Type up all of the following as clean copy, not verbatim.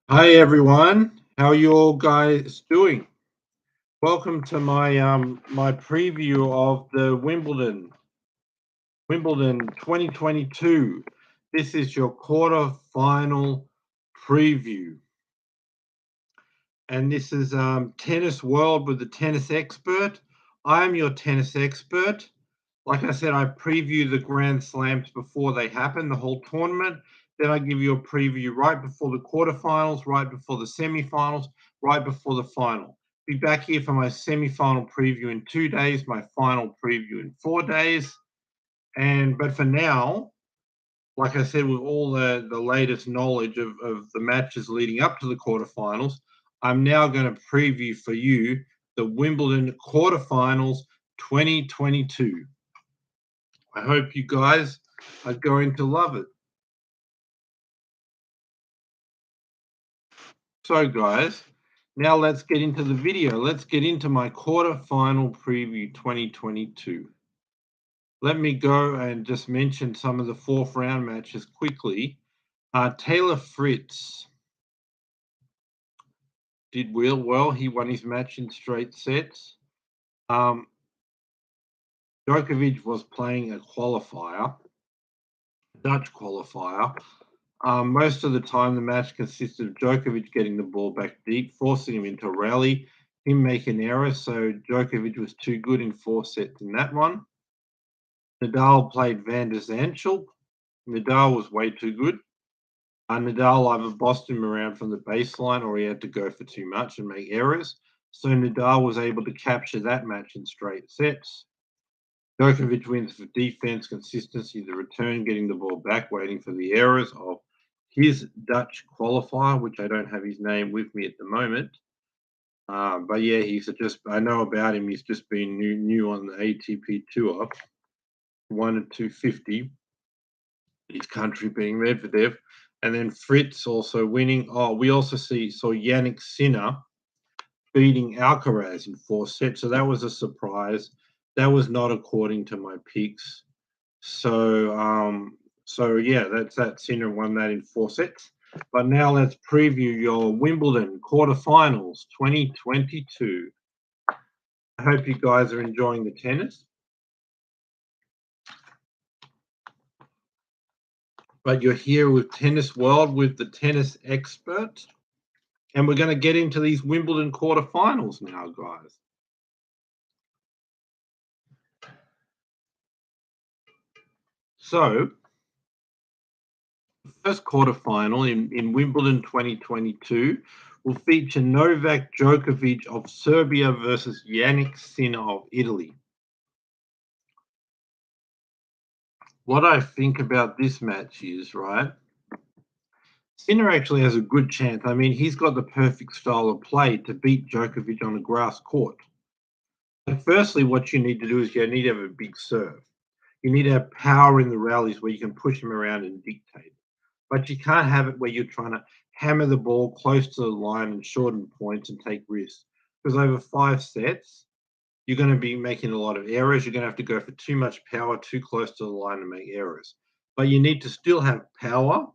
Hi everyone, how you all guys doing? Welcome to my preview of the Wimbledon 2022. This is your quarter-final preview, and this is Tennis World with the tennis expert. I'm your tennis expert. Like I said, I preview the Grand Slams before they happen, the whole tournament. Then I give you a preview right before the quarterfinals, right before the semifinals, right before the final. Be back here for my semifinal preview in 2 days, my final preview in 4 days. But for now, like I said, with all the latest knowledge of the matches leading up to the quarterfinals, I'm now going to preview for you the Wimbledon quarterfinals 2022. I hope you guys are going to love it. So, guys, now let's get into the video. Let's get into my quarterfinal preview 2022. Let me go and just mention some of the fourth round matches quickly. Taylor Fritz did real well. He won his match in straight sets. Um, Djokovic was playing a qualifier, Dutch qualifier. Most of the time, the match consisted of Djokovic getting the ball back deep, forcing him into a rally, him making errors. So Djokovic was too good in 4 sets in that one. Nadal played Van der Zandt. Nadal was way too good. Nadal either bossed him around from the baseline or he had to go for too much and make errors. So Nadal was able to capture that match in straight sets. Djokovic wins for defense, consistency, the return, getting the ball back, waiting for the errors of his Dutch qualifier, which I don't have his name with me at the moment. But yeah, I know about him. He's just been new on the ATP tour, won at 250. His country being Medvedev. And then Fritz also winning. Oh, we also saw Yannick Sinner beating Alcaraz in 4 sets. So that was a surprise. That was not according to my picks. So yeah, that's that. Sinner won that in 4 sets. But now let's preview your Wimbledon quarterfinals 2022. I hope you guys are enjoying the tennis. But you're here with Tennis World with the tennis expert. And we're going to get into these Wimbledon quarterfinals now, guys. So, the first quarterfinal in Wimbledon 2022 will feature Novak Djokovic of Serbia versus Yannick Sinner of Italy. What I think about this match is, right, Sinner actually has a good chance. I mean, he's got the perfect style of play to beat Djokovic on a grass court. And firstly, what you need to do is you need to have a big serve. You need to have power in the rallies where you can push him around and dictate. But you can't have it where you're trying to hammer the ball close to the line and shorten points and take risks. Because over 5 sets, you're going to be making a lot of errors. You're going to have to go for too much power, too close to the line and make errors. But you need to still have power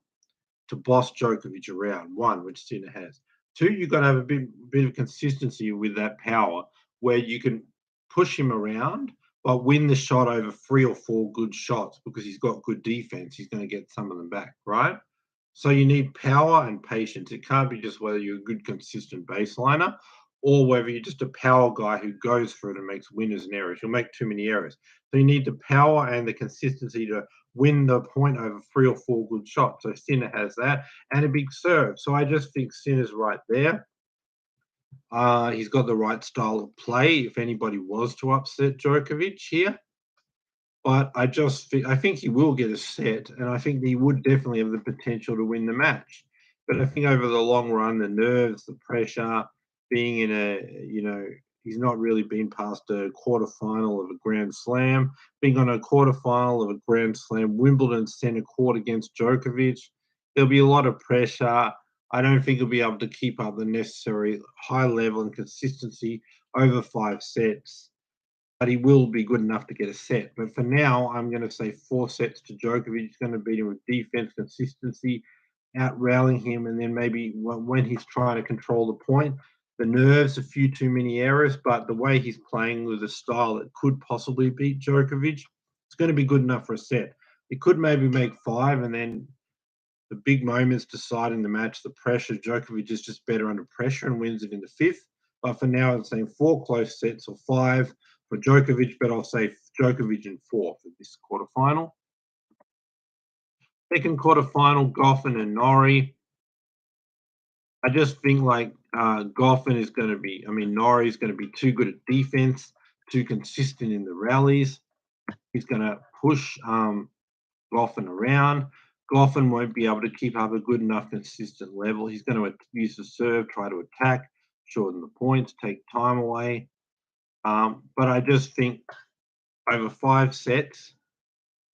to boss Djokovic around, one, which Sinner has. Two, you've got to have a bit of consistency with that power where you can push him around but win the shot over 3 or 4 good shots because he's got good defense. He's going to get some of them back, right? So you need power and patience. It can't be just whether you're a good, consistent baseliner or whether you're just a power guy who goes for it and makes winners and errors. You'll make too many errors. So you need the power and the consistency to win the point over 3 or 4 good shots. So Sinner has that and a big serve. So I just think Sinner's right there. He's got the right style of play if anybody was to upset Djokovic here. But I think he will get a set, and I think he would definitely have the potential to win the match. But I think over the long run, the nerves, the pressure, being in he's not really been past a quarterfinal of a Grand Slam, being on a quarterfinal of a Grand Slam, Wimbledon centre court against Djokovic, there'll be a lot of pressure. I don't think he'll be able to keep up the necessary high level and consistency over 5 sets, but he will be good enough to get a set. But for now, I'm going to say 4 sets to Djokovic. He's going to beat him with defense, consistency, out rallying him, and then maybe when he's trying to control the point, the nerves, a few too many errors, but the way he's playing with a style that could possibly beat Djokovic, it's going to be good enough for a set. It could maybe make 5, and then the big moments deciding the match, the pressure, Djokovic is just better under pressure and wins it in the 5th. But for now, I'm saying 4 close sets or 5 for Djokovic, but I'll say Djokovic in 4 for this quarterfinal. Second quarterfinal, Goffin and Norrie. I just think like Goffin is going to be, Norrie is going to be too good at defense, too consistent in the rallies. He's going to push Goffin around. Goffin won't be able to keep up a good enough consistent level. He's going to use the serve, try to attack, shorten the points, take time away. But I just think over 5 sets,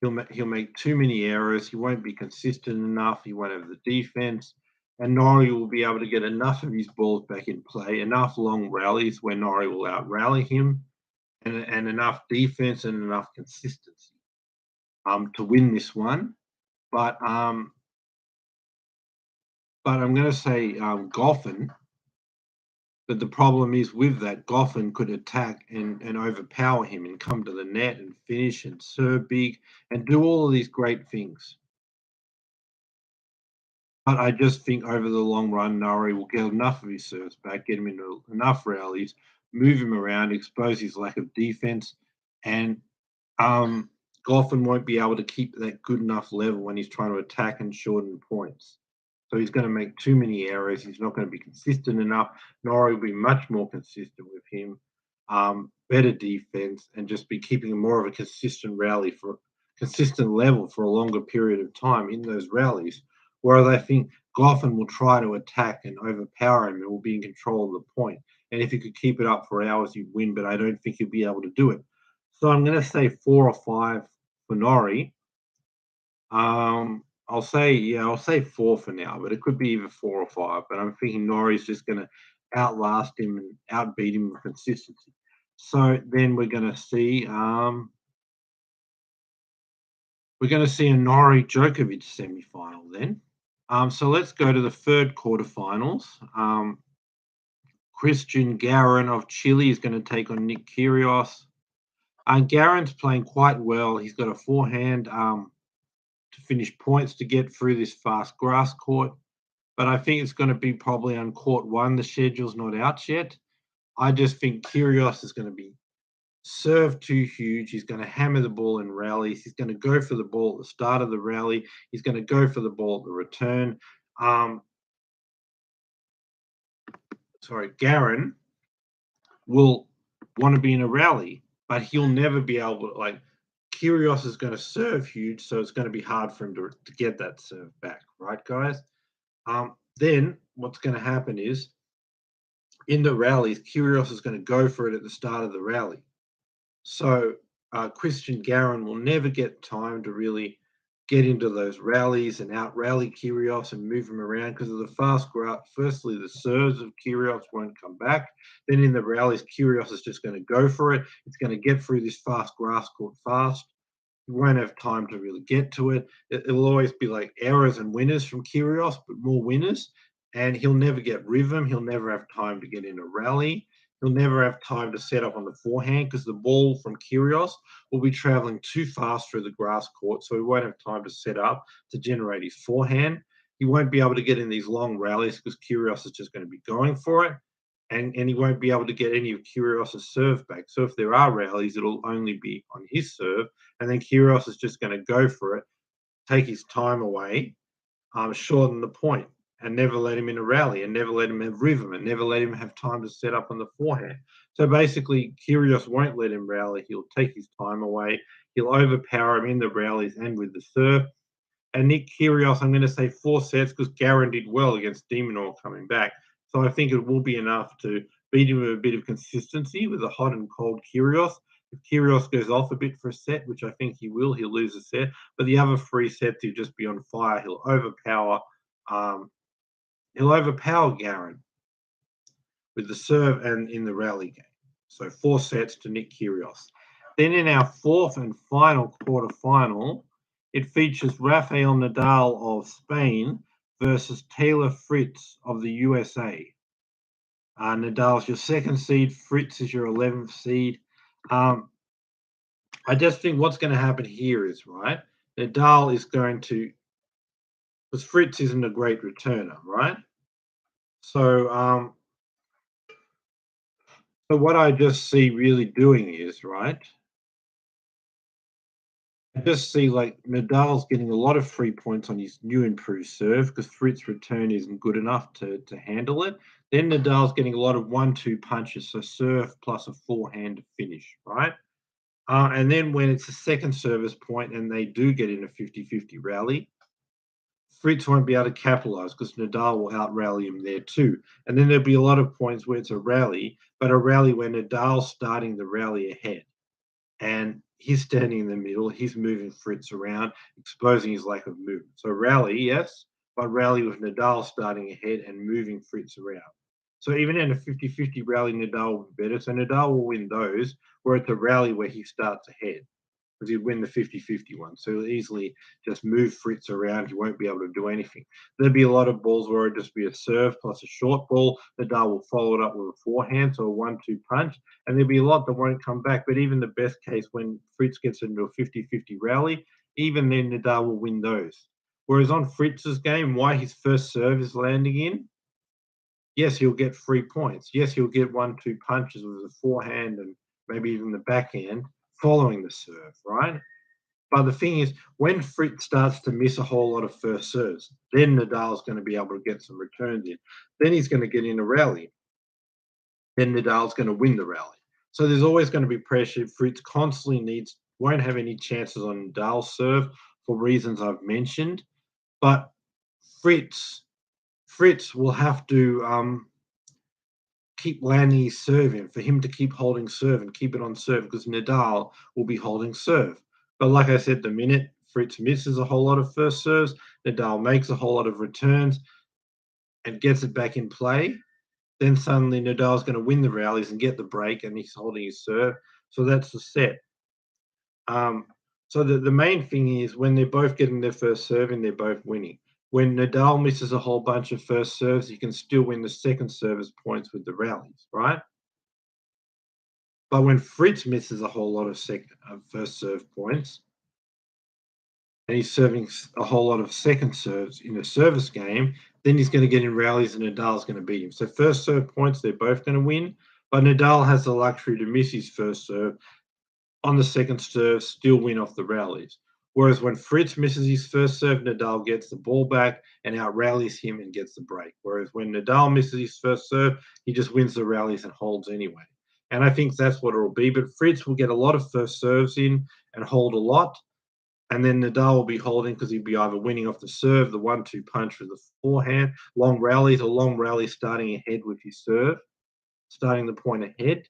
he'll make too many errors. He won't be consistent enough. He won't have the defense. And Norrie will be able to get enough of his balls back in play, enough long rallies where Norrie will out-rally him, and enough defense and enough consistency to win this one. But I'm going to say Goffin. But the problem is with that, Goffin could attack and overpower him and come to the net and finish and serve big and do all of these great things. But I just think over the long run, Norrie will get enough of his serves back, get him into enough rallies, move him around, expose his lack of defense, and Goffin won't be able to keep that good enough level when he's trying to attack and shorten points. So he's going to make too many errors. He's not going to be consistent enough. Norrie will be much more consistent with him, better defense, and just be keeping more of a consistent level for a longer period of time in those rallies. Whereas I think Goffin will try to attack and overpower him and will be in control of the point. And if he could keep it up for hours, he'd win, but I don't think he'll be able to do it. So I'm going to say 4 or 5 for Norrie. I'll say 4 for now, but it could be either 4 or 5. But I'm thinking Norrie's just going to outlast him and outbeat him with consistency. So then we're going to see a Norrie Djokovic semi-final then. So let's go to the third quarterfinals. Christian Garin of Chile is going to take on Nick Kyrgios. Garin's playing quite well. He's got a forehand to finish points to get through this fast grass court. But I think it's going to be probably on court 1. The schedule's not out yet. I just think Kyrgios is going to be serve too huge. He's going to hammer the ball in rallies. He's going to go for the ball at the start of the rally. He's going to go for the ball at the return. Garin will want to be in a rally, but he'll never be able to, Kyrgios is going to serve huge, so it's going to be hard for him to get that serve back, right, guys? Then what's going to happen is, in the rallies, Kyrgios is going to go for it at the start of the rally. So Christian Garin will never get time to really get into those rallies and out-rally Kyrgios and move him around because of the fast graph. Firstly, the serves of Kyrgios won't come back. Then in the rallies, Kyrgios is just going to go for it. It's going to get through this fast grass court fast. He won't have time to really get to it. It'll always be like errors and winners from Kyrgios, but more winners. And he'll never get rhythm. He'll never have time to get in a rally. He'll never have time to set up on the forehand because the ball from Kyrgios will be traveling too fast through the grass court, so he won't have time to set up to generate his forehand. He won't be able to get in these long rallies because Kyrgios is just going to be going for it, and he won't be able to get any of Kyrgios' serve back. So if there are rallies, it'll only be on his serve, and then Kyrgios is just going to go for it, take his time away, shorten the point, and never let him in a rally, and never let him have rhythm, and never let him have time to set up on the forehand. So basically, Kyrgios won't let him rally. He'll take his time away. He'll overpower him in the rallies and with the serve. And Nick Kyrgios, I'm going to say 4 sets because Garin did well against de Minaur coming back. So I think it will be enough to beat him with a bit of consistency with a hot and cold Kyrgios. If Kyrgios goes off a bit for a set, which I think he will, he'll lose a set. But the other 3 sets, he'll just be on fire. He'll overpower Garin with the serve and in the rally game. So 4 sets to Nick Kyrgios. Then in our 4th and final quarterfinal, it features Rafael Nadal of Spain versus Taylor Fritz of the USA. Nadal's your second seed. Fritz is your 11th seed. Um, I just think what's going to happen here is, right, Nadal is going to, because Fritz isn't a great returner, right? So, so what I just see really doing is, right, I just see like Nadal's getting a lot of free points on his new improved serve because Fritz's return isn't good enough to handle it. Then Nadal's getting a lot of 1-2 punches, so serve plus a forehand to finish, right? And then when it's a second service point and they do get in a 50-50 rally, Fritz won't be able to capitalize because Nadal will out rally him there too. And then there'll be a lot of points where it's a rally, but a rally where Nadal's starting the rally ahead and he's standing in the middle. He's moving Fritz around, exposing his lack of movement. So rally, yes, but rally with Nadal starting ahead and moving Fritz around. So even in a 50-50 rally, Nadal will be better. So Nadal will win those, where it's a rally where he starts ahead because he'd win the 50-50 one. So he'll easily just move Fritz around. He won't be able to do anything. There'll be a lot of balls where it'll just be a serve plus a short ball. Nadal will follow it up with a forehand, so a 1-2 punch. And there'll be a lot that won't come back. But even the best case, when Fritz gets into a 50-50 rally, even then Nadal will win those. Whereas on Fritz's game, why his first serve is landing in, yes, he'll get 3 points. Yes, he'll get 1-2 punches with the forehand and maybe even the backhand following the serve, right? But the thing is, when Fritz starts to miss a whole lot of first serves, then Nadal's going to be able to get some returns in. Then he's going to get in a rally. Then Nadal's going to win the rally. So there's always going to be pressure. Fritz constantly won't have any chances on Nadal's serve for reasons I've mentioned. But Fritz, Fritz will have to keep landing his serve in for him to keep holding serve and keep it on serve because Nadal will be holding serve. But like I said, the minute Fritz misses a whole lot of first serves, Nadal makes a whole lot of returns and gets it back in play, then suddenly Nadal's going to win the rallies and get the break and he's holding his serve. So that's the set. So the main thing is when they're both getting their first serve and they're both winning. When Nadal misses a whole bunch of first serves, he can still win the second service points with the rallies, right? But when Fritz misses a whole lot of first serve points, and he's serving a whole lot of second serves in a service game, then he's going to get in rallies and Nadal's going to beat him. So first serve points, they're both going to win, but Nadal has the luxury to miss his first serve on the second serve, still win off the rallies. Whereas when Fritz misses his first serve, Nadal gets the ball back and out rallies him and gets the break. Whereas when Nadal misses his first serve, he just wins the rallies and holds anyway. And I think that's what it'll be. But Fritz will get a lot of first serves in and hold a lot. And then Nadal will be holding because he'll be either winning off the serve, the 1-2 punch with the forehand, long rallies, or long rallies starting ahead with his serve, starting the point ahead.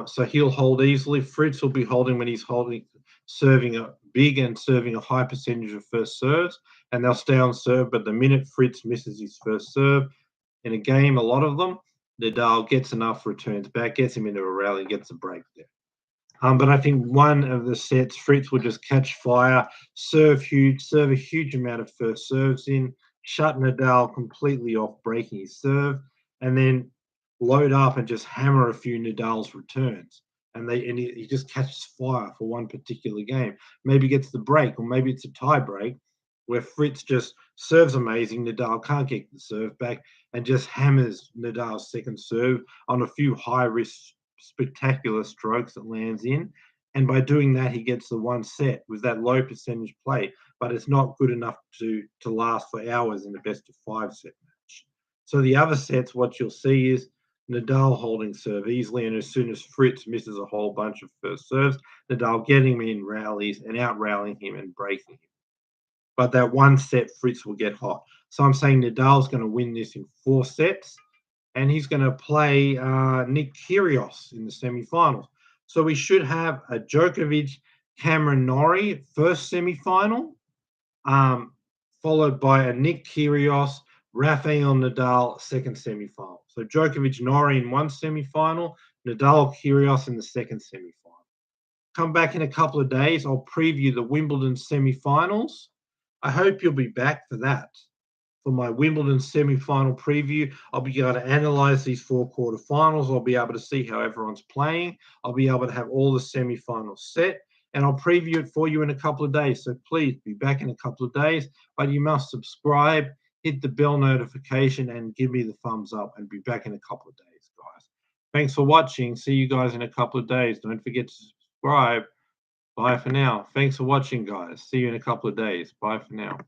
So he'll hold easily. Fritz will be holding when he's serving a big and serving a high percentage of first serves, and they'll stay on serve. But the minute Fritz misses his first serve in a game, a lot of them, Nadal gets enough returns back, gets him into a rally, gets a break there. But I think one of the sets, Fritz will just catch fire, serve a huge amount of first serves in, shut Nadal completely off breaking his serve, and then load up and just hammer a few Nadal's returns. And he just catches fire for one particular game. Maybe gets the break, or maybe it's a tie break where Fritz just serves amazing. Nadal can't get the serve back and just hammers Nadal's second serve on a few high risk spectacular strokes that lands in. And by doing that, he gets the one set with that low percentage play, but it's not good enough to last for hours in a best of 5 set match. So the other sets, what you'll see is Nadal holding serve easily, and as soon as Fritz misses a whole bunch of first serves, Nadal getting him in rallies and out rallying him and breaking him. But that one set, Fritz will get hot. So I'm saying Nadal's going to win this in 4 sets and he's going to play Nick Kyrgios in the semifinals. So we should have a Djokovic Cameron Norrie first semifinal, followed by a Nick Kyrgios Rafael Nadal second semifinal. So Djokovic Norrie in one semifinal, Nadal Kyrgios in the second semifinal. Come back in a couple of days. I'll preview the Wimbledon semifinals. I hope you'll be back for that. For my Wimbledon semi-final preview, I'll be able to analyze these 4 quarterfinals. I'll be able to see how everyone's playing. I'll be able to have all the semi-finals set, and I'll preview it for you in a couple of days. So please be back in a couple of days, but you must subscribe, hit the bell notification, and give me the thumbs up, and be back in a couple of days, guys. Thanks for watching. See you guys in a couple of days. Don't forget to subscribe. Bye for now. Thanks for watching, guys. See you in a couple of days. Bye for now.